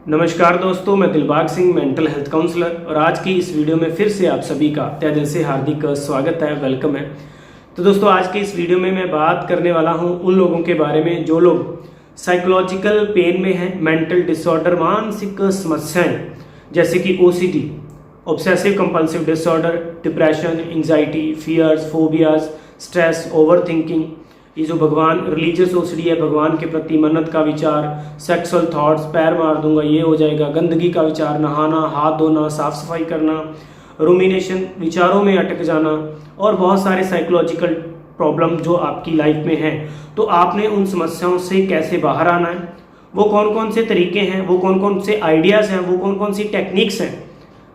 नमस्कार दोस्तों, मैं Dilbag Singh, mental health counsellor, और आज की इस वीडियो में फिर से आप सभी का तहे दिल से हार्दिक स्वागत है, वेलकम है। तो दोस्तों, आज के इस वीडियो में मैं बात करने वाला हूं उन लोगों के बारे में जो लोग साइकोलॉजिकल पेन में हैं, मेंटल डिसऑर्डर, मानसिक समस्याएं जैसे कि OCD, obsessive compulsive disorder, depression, anxiety, fears, phobias, stress, over thinking, ये जो भगवान रिलीजियस ओसीडी है, भगवान के प्रति मन्नत का विचार, सेक्सुअल थॉट्स, पैर मार दूंगा ये हो जाएगा, गंदगी का विचार, नहाना, हाथ धोना, साफ सफाई करना, रूमिनेशन, विचारों में अटक जाना, और बहुत सारे साइकोलॉजिकल प्रॉब्लम जो आपकी लाइफ में है। तो आपने उन समस्याओं से कैसे बाहर आना है, वो कौन कौन से तरीके हैं, वो कौन कौन से आइडियाज़ हैं, वो कौन कौन सी टेक्निक्स हैं,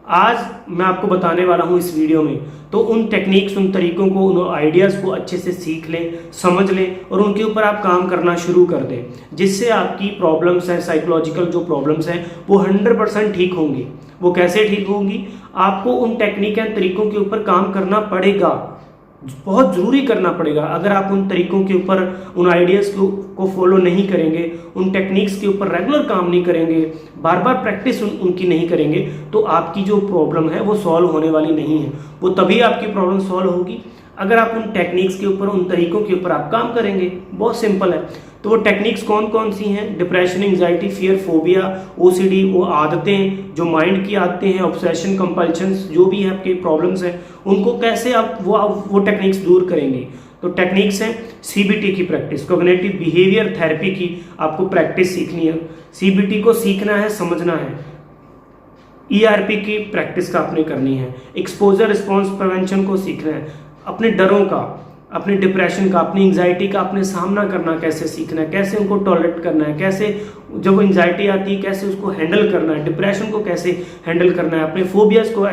आज मैं आपको बताने वाला हूं इस वीडियो में। तो उन टेक्निक्स, उन तरीकों को, उन आइडियाज़ को अच्छे से सीख लें, समझ लें और उनके ऊपर आप काम करना शुरू कर दें, जिससे आपकी प्रॉब्लम्स हैं, साइकोलॉजिकल जो प्रॉब्लम्स हैं, वो 100% ठीक होंगी। वो कैसे ठीक होंगी? आपको उन टेक्निक एंड तरीकों के ऊपर काम करना पड़ेगा, बहुत ज़रूरी करना पड़ेगा। अगर आप उन तरीकों के ऊपर, उन आइडियाज़ को फॉलो नहीं करेंगे, उन टेक्निक्स के ऊपर रेगुलर काम नहीं करेंगे, बार बार प्रैक्टिस उनकी नहीं करेंगे, तो आपकी जो प्रॉब्लम है वो सॉल्व होने वाली नहीं है। वो तभी आपकी प्रॉब्लम सॉल्व होगी अगर आप उन टेक्निक्स के ऊपर, उन तरीकों के ऊपर आप काम करेंगे। बहुत सिंपल है। तो वो टेक्निक्स कौन कौन सी हैं? Depression, anxiety, fear, phobia, OCD, वो आदतें जो माइंड की आदतें हैं, ऑब्सेशन, कंपल्शंस, जो भी है आपके प्रॉब्लम्स हैं, उनको कैसे आप वो टेक्निक्स दूर करेंगे। तो टेक्निक्स हैं सीबीटी की प्रैक्टिस, कॉग्निटिव बिहेवियर थेरेपी की आपको प्रैक्टिस सीखनी है। सीबीटी को सीखना है, समझना है। ईआरपी की प्रैक्टिस का आपने करनी है। एक्सपोजर रिस्पॉन्स प्रिवेंशन को सीखना है। अपने डरों का, अपने डिप्रेशन का, अपनी एंजाइटी का आपने सामना करना कैसे सीखना है, कैसे उनको टॉलरेट करना है, कैसे जब एंजाइटी आती है कैसे उसको हैंडल करना है, डिप्रेशन को कैसे हैंडल करना है, अपने फोबियाज को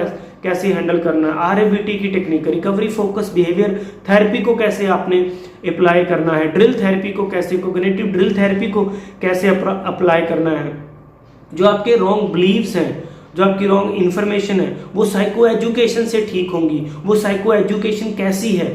कैसे हैंडल करना है, आरएबीटी की technique, recovery focus behaviour therapy को कैसे आपने अप्लाई करना है, ड्रिल थेरेपी को कैसे, कोग्निटिव ड्रिल थेरेपी को कैसे अप्लाई करना है। जो आपके रॉन्ग बिलीव्स हैं, जो आपकी रॉन्ग इन्फॉर्मेशन है, वो साइको एजुकेशन से ठीक होंगी। वो साइको एजुकेशन कैसी है,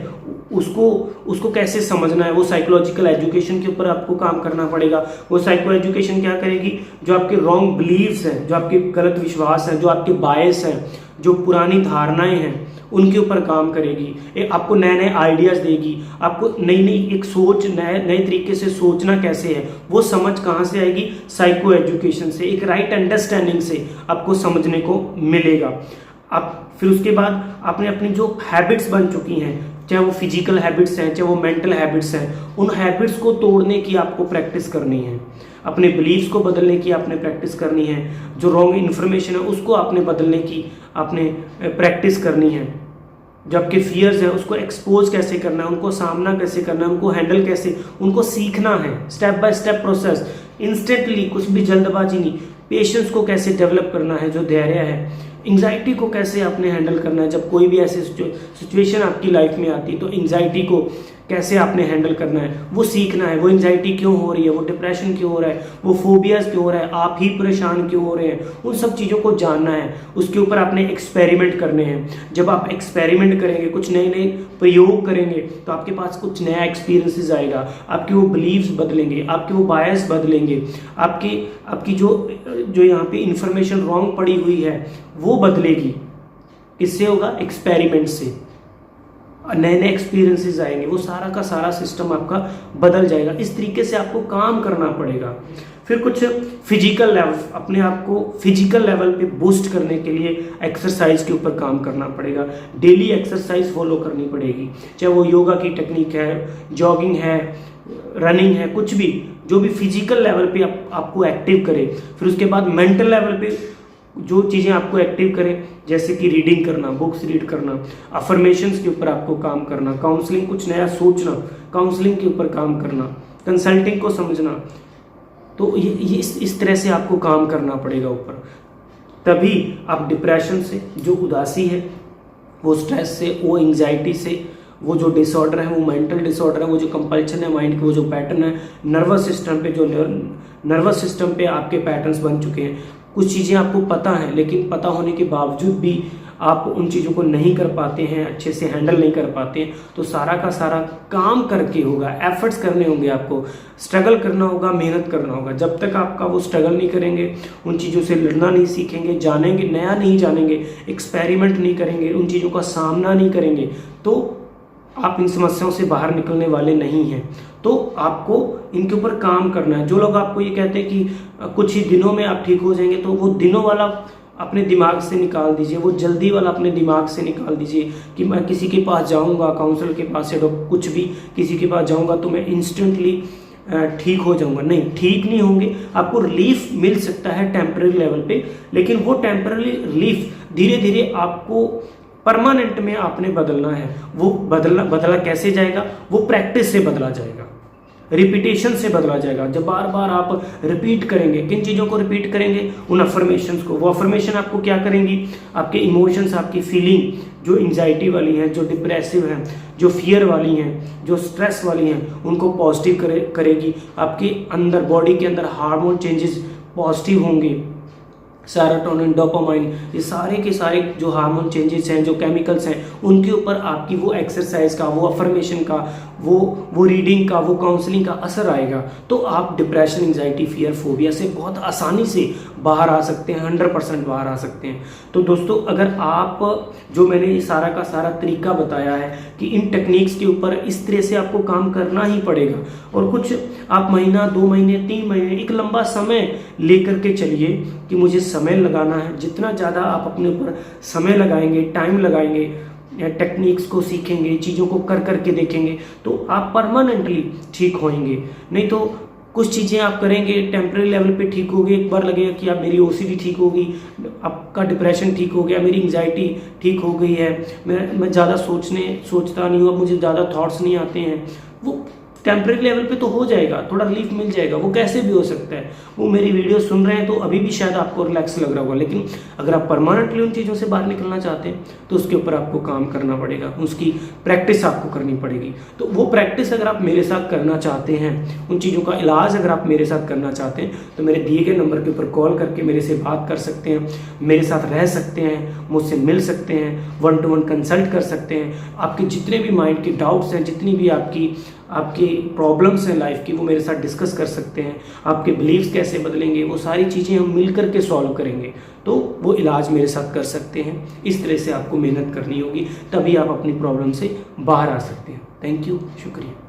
उसको कैसे समझना है, वो साइकोलॉजिकल एजुकेशन के ऊपर आपको काम करना पड़ेगा। वो साइको एजुकेशन क्या करेगी? जो आपके रॉन्ग बिलीव्स हैं, जो आपके गलत विश्वास हैं, जो आपके बायस हैं, जो पुरानी धारणाएं हैं, उनके ऊपर काम करेगी। आपको नए नए आइडियाज देगी, आपको नई नई एक सोच, नए तरीके से सोचना कैसे है, वो समझ कहाँ से आएगी? साइको एजुकेशन से, एक राइट अंडरस्टैंडिंग से आपको समझने को मिलेगा। आप फिर उसके बाद आपने अपनी जो हैबिट्स बन चुकी हैं, चाहे वो फिजिकल हैबिट्स हैं, चाहे वो मेंटल हैबिट्स हैं, उन हैबिट्स को तोड़ने की आपको प्रैक्टिस करनी है। अपने बिलीव्स को बदलने की आपने प्रैक्टिस करनी है। जो रॉन्ग इन्फॉर्मेशन है उसको आपने बदलने की आपने प्रैक्टिस करनी है। जो आपके फियर्स है उसको एक्सपोज कैसे करना है, उनको सामना कैसे करना है, उनको हैंडल कैसे, उनको सीखना है। Step by step process, instantly, कुछ भी जल्दबाजी नहीं। पेशेंस को कैसे डेवलप करना है, जो धैर्य है। एंजाइटी को कैसे आपने हैंडल करना है, जब कोई भी ऐसी सिचुएशन आपकी लाइफ में आती है तो एंजाइटी को कैसे आपने हैंडल करना है, वो सीखना है। वो एंजाइटी क्यों हो रही है, वो डिप्रेशन क्यों हो रहा है, वो फोबियाज क्यों हो रहा है, आप ही परेशान क्यों हो रहे हैं, उन सब चीज़ों को जानना है। उसके ऊपर आपने एक्सपेरिमेंट करने हैं। जब आप एक्सपेरिमेंट करेंगे, कुछ नए नए प्रयोग करेंगे, तो आपके पास कुछ नया एक्सपीरियंसेस आएगा। आपके वो बिलीव्स बदलेंगे, आपके वो बायस बदलेंगे, आपकी जो यहाँ पे इंफॉर्मेशन रॉन्ग पड़ी हुई है वो बदलेगी। किससे होगा? एक्सपेरिमेंट से। नए नए एक्सपीरियंसेस आएंगे, वो सारा का सारा सिस्टम आपका बदल जाएगा। इस तरीके से आपको काम करना पड़ेगा। फिर कुछ फिजिकल लेवल, अपने आप को फिजिकल लेवल पे बूस्ट करने के लिए एक्सरसाइज के ऊपर काम करना पड़ेगा। डेली एक्सरसाइज फॉलो करनी पड़ेगी, चाहे वो योगा की टेक्निक है, जॉगिंग है, रनिंग है, कुछ भी जो भी फिजिकल लेवल पे आपको एक्टिव करे। फिर उसके बाद मेंटल लेवल पे जो चीज़ें आपको एक्टिव करें, जैसे कि रीडिंग करना, बुक्स रीड करना, अफर्मेशंस के ऊपर आपको काम करना, काउंसलिंग, कुछ नया सोचना, काउंसलिंग के ऊपर काम करना, कंसल्टिंग को समझना। तो ये इस तरह से आपको काम करना पड़ेगा ऊपर। तभी आप डिप्रेशन से, जो उदासी है, वो स्ट्रेस से, वो एंग्जाइटी से, वो जो डिसऑर्डर है, वो मेंटल डिसऑर्डर है, वो जो कंपल्शन है माइंड के, वो जो पैटर्न है नर्वस सिस्टम पे, जो नर्वस सिस्टम पे आपके पैटर्न्स बन चुके हैं। कुछ चीज़ें आपको पता है, लेकिन पता होने के बावजूद भी आप उन चीज़ों को नहीं कर पाते हैं, अच्छे से हैंडल नहीं कर पाते हैं, तो सारा का सारा काम करके होगा, एफर्ट्स करने होंगे, आपको स्ट्रगल करना होगा, मेहनत करना होगा। जब तक आपका वो स्ट्रगल नहीं करेंगे, उन चीज़ों से लड़ना नहीं सीखेंगे, जानेंगे, नया नहीं जानेंगे, एक्सपेरिमेंट नहीं करेंगे, उन चीज़ों का सामना नहीं करेंगे, तो आप इन समस्याओं से बाहर निकलने वाले नहीं हैं। तो आपको इनके ऊपर काम करना है। जो लोग आपको ये कहते हैं कि कुछ ही दिनों में आप ठीक हो जाएंगे, तो वो दिनों वाला अपने दिमाग से निकाल दीजिए, वो जल्दी वाला अपने दिमाग से निकाल दीजिए कि मैं किसी के पास जाऊंगा, काउंसलर के पास या कुछ भी किसी के पास जाऊंगा तो मैं इंस्टेंटली ठीक हो जाऊंगा। नहीं, ठीक नहीं होंगे। आपको रिलीफ मिल सकता है टेम्पररी लेवल पे, लेकिन वो टेम्पररी रिलीफ धीरे धीरे आपको परमानेंट में आपने बदलना है। वो बदला कैसे जाएगा? वो प्रैक्टिस से बदला जाएगा, रिपीटेशन से बदला जाएगा। जब बार बार आप रिपीट करेंगे, किन चीज़ों को रिपीट करेंगे? उन अफर्मेशंस को। वो अफर्मेशन आपको क्या करेंगी? आपके इमोशंस, आपकी फीलिंग जो एंजाइटी वाली है, जो डिप्रेसिव है, जो फियर वाली हैं, जो स्ट्रेस वाली हैं, उनको पॉजिटिव करेगी। आपके अंदर, बॉडी के अंदर हार्मोन चेंजेस पॉजिटिव होंगे, सेरोटोनिन, डोपामाइन, ये सारे के सारे जो हार्मोन चेंजेस हैं, जो केमिकल्स हैं, उनके ऊपर आपकी वो एक्सरसाइज का, वो अफर्मेशन का, वो रीडिंग का, वो काउंसलिंग का असर आएगा। तो आप डिप्रेशन, एंजाइटी, फियर, फोबिया से बहुत आसानी से बाहर आ सकते हैं, 100% बाहर आ सकते हैं। तो दोस्तों, अगर आप जो मैंने ये सारा का सारा तरीका बताया है कि इन टेक्निक्स के ऊपर इस तरह से आपको काम करना ही पड़ेगा, और कुछ आप महीना, 2 महीने, 3 महीने, एक लंबा समय लेकर के चलिए कि मुझे समय लगाना है। जितना ज़्यादा आप अपने ऊपर समय लगाएंगे, टाइम लगाएंगे, टेक्निक्स को सीखेंगे, चीज़ों को कर करके देखेंगे, तो आप परमानेंटली ठीक होंगे। नहीं तो कुछ चीज़ें आप करेंगे, टेम्परेरी लेवल पे ठीक होगी, एक बार लगेगा कि आप, मेरी ओसीडी ठीक होगी, आपका डिप्रेशन ठीक हो गया, मेरी एंजाइटी ठीक हो गई है, मैं ज़्यादा सोचता नहीं हूँ, अब मुझे ज़्यादा थॉट्स नहीं आते हैं। वो टेम्परेरी लेवल पे तो हो जाएगा, थोड़ा रिलीफ मिल जाएगा। वो कैसे भी हो सकता है। वो मेरी वीडियो सुन रहे हैं तो अभी भी शायद आपको रिलैक्स लग रहा होगा, लेकिन अगर आप परमानेंटली उन चीज़ों से बाहर निकलना चाहते हैं तो उसके ऊपर आपको काम करना पड़ेगा, उसकी प्रैक्टिस आपको करनी पड़ेगी। तो वो प्रैक्टिस अगर आप मेरे साथ करना चाहते हैं, उन चीज़ों का इलाज अगर आप मेरे साथ करना चाहते हैं, तो मेरे दिए गए नंबर के ऊपर कॉल करके मेरे से बात कर सकते हैं, मेरे साथ रह सकते हैं, मुझसे मिल सकते हैं, 1 to 1 कंसल्ट कर सकते हैं। आपके जितने भी माइंड के डाउट्स हैं, जितनी भी आपकी प्रॉब्लम्स हैं लाइफ की, वो मेरे साथ डिस्कस कर सकते हैं। आपके बिलीव्स कैसे बदलेंगे, वो सारी चीज़ें हम मिल कर के सॉल्व करेंगे। तो वो इलाज मेरे साथ कर सकते हैं। इस तरह से आपको मेहनत करनी होगी, तभी आप अपनी प्रॉब्लम से बाहर आ सकते हैं। थैंक यू, शुक्रिया।